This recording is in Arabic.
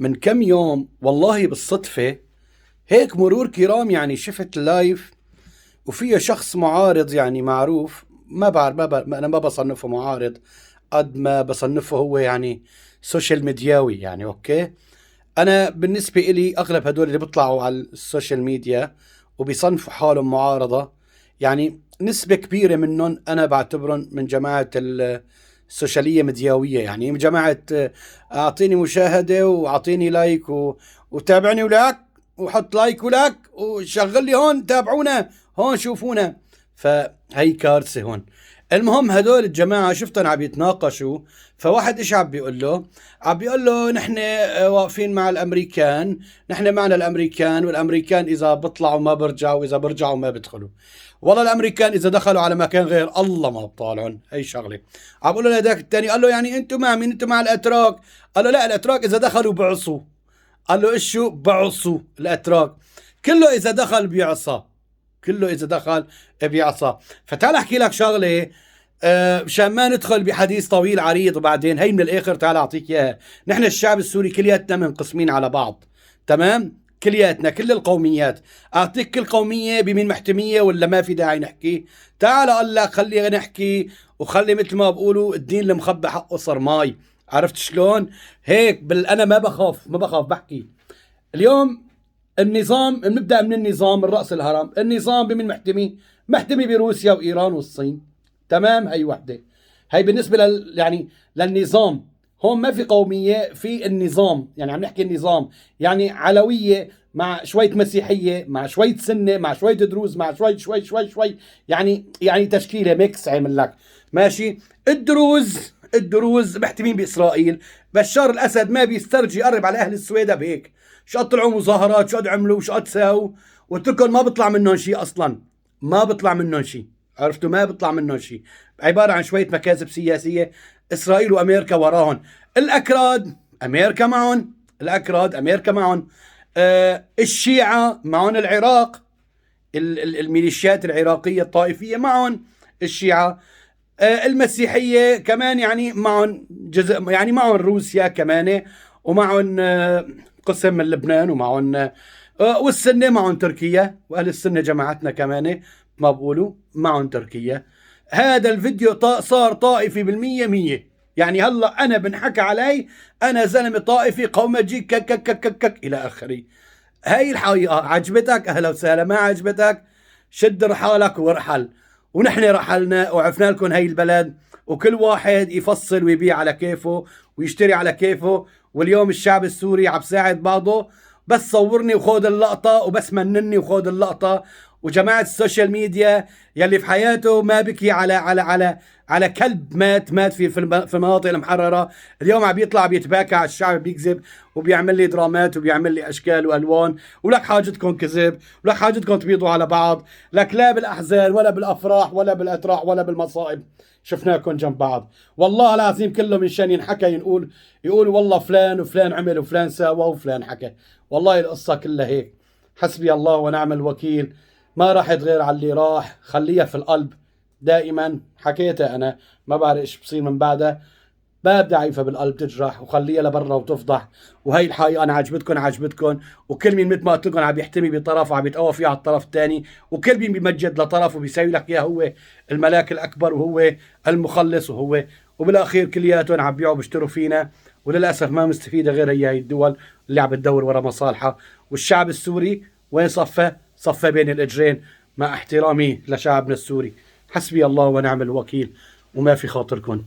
من كم يوم والله بالصدفة هيك مرور كرام، يعني شفت لايف وفيه شخص معارض يعني معروف. ما بعرف، أنا ما بصنفه معارض قد ما بصنفه هو يعني سوشيال ميدياوي، يعني أوكي. أنا بالنسبة إلي أغلب هدول اللي بيطلعوا على السوشيال ميديا وبيصنفوا حالهم معارضة، يعني نسبة كبيرة منهم أنا بعتبرهم من جماعة السوشيالية مدياوية، يعني من جماعة أعطيني مشاهدة وأعطيني لايك وتابعني ولك وحط لايك ولك وشغل لي هون تابعونا هون شوفونا. فهي كارثة هون. المهم هدول الجماعة شفتهم عم يتناقشوا، فواحد ايش عم بيقول له؟ عم بيقول له نحن واقفين مع الامريكان، نحن معنا الامريكان، والامريكان اذا بيطلعوا ما برجعوا، واذا برجعوا ما بدخلوا. والله الامريكان اذا دخلوا على مكان غير الله ما بطالعن. هي شغله. عم بقول له لهداك الثاني، قال له يعني انتم مع مين؟ انتم مع الاتراك؟ قال له لا، الاتراك اذا دخلوا بعصوا. قال له ايش شو بعصوا الاتراك؟ كله اذا دخل بيعصى، كله اذا دخل بيعصى. فتعال احكي لك شغله مشان ما ندخل بحديث طويل عريض، وبعدين هي من الاخر تعال اعطيك اياها. نحن الشعب السوري كلياتنا منقسمين على بعض، تمام؟ كلياتنا كل القوميات. اعطيك كل قوميه بمين محتميه ولا ما في داعي نحكي؟ تعال قال لك خلينا نحكي، وخلي مثل ما بقولوا الدين المخبى حقه صرماي. عرفت شلون؟ هيك انا ما بخاف بحكي. اليوم النظام، بنبدا من النظام من راس الهرم. النظام بمن محتمي؟ محتمي بروسيا وايران والصين، تمام؟ هي وحده. هي بالنسبه يعني للنظام. هون ما في قوميه، في النظام. يعني عم نحكي النظام، يعني علويه مع شويه مسيحيه مع شويه سنه مع شويه دروز مع شوي يعني تشكيله ميكس عامل لك. ماشي. الدروز محتمين باسرائيل. بشار الاسد ما بيسترجي يقرب على اهل السويدة بهيك. شو قد طلعوا مظاهرات، شو قد عملوا، شو قد ساووا. قلت لكم ما بيطلع منهم شيء اصلا، ما بيطلع منهم شيء. عرفتوا؟ ما بيطلع منهم شيء، عباره عن شويه مكاسب سياسيه. اسرائيل وامريكا وراهم. الاكراد امريكا معهم، الاكراد امريكا معهم. الشيعة معهم العراق، الميليشيات العراقية الطائفية معهم الشيعة. المسيحية كمان يعني معهم جزء، يعني معهم روسيا كمان، ومعهم قسم من لبنان، ومعهم والسنة معهم تركيا، وأهل السنة جماعتنا كمان ما بقولوا معهم تركيا. هذا الفيديو صار طائفي بالمية مية. يعني هلا أنا بنحكى علي أنا زلمة طائفي قومجي كك كك كك كك إلى آخره. هاي الحقيقة. عجبتك أهلا وسهلا، ما عجبتك شد رحالك وارحل. ونحن رحلنا وعفنا لكم هاي البلد، وكل واحد يفصل ويبيع على كيفه ويشتري على كيفه. واليوم الشعب السوري عم ساعد بعضه. بس صورني وخود اللقطة، وبس منني وخود اللقطة. وجماعة السوشيال ميديا يلي في حياته ما بكي على كلب مات في المناطق المحررة، اليوم عم بيطلع بيتباكى على الشعب، بيكذب وبيعمل لي درامات وبيعمل لي اشكال والوان. ولك حاجتكم كذب، ولك حاجتكم تبيضوا على بعض. لك لا بالاحزان ولا بالافراح ولا بالاتراح ولا بالمصائب شفناكم جنب بعض. والله العظيم كله من شان ينحكى، يقول والله فلان وفلان عمل وفلان ساوى وفلان حكى. والله القصة كلها هيك. حسبي الله ونعم الوكيل. ما راحت غير على اللي راح. خليها في القلب دائما. حكيتها انا، ما بعرف ايش بصير من بعدها. باب ضعيفة بالقلب تجرح، وخليها لبرا وتفضح. وهي الحقيقة. أنا عجبتكم. وكل مين مثل ما قلت لكم عم يحتمي بطرف وعم يتقوى فيه على الطرف الثاني، وكل مين بيمجد لطرف وبيساوي لك إياه هو الملاك الأكبر وهو المخلص وبالأخير كلياتهم عم بيعوا بيشتروا فينا. وللأسف ما مستفيدة غير هي الدول اللي عم بتدور ورا مصالحها. والشعب السوري وين صفى بين الإجرين، مع احترامي لشعبنا السوري. حسبي الله ونعم الوكيل، وما في خاطركم.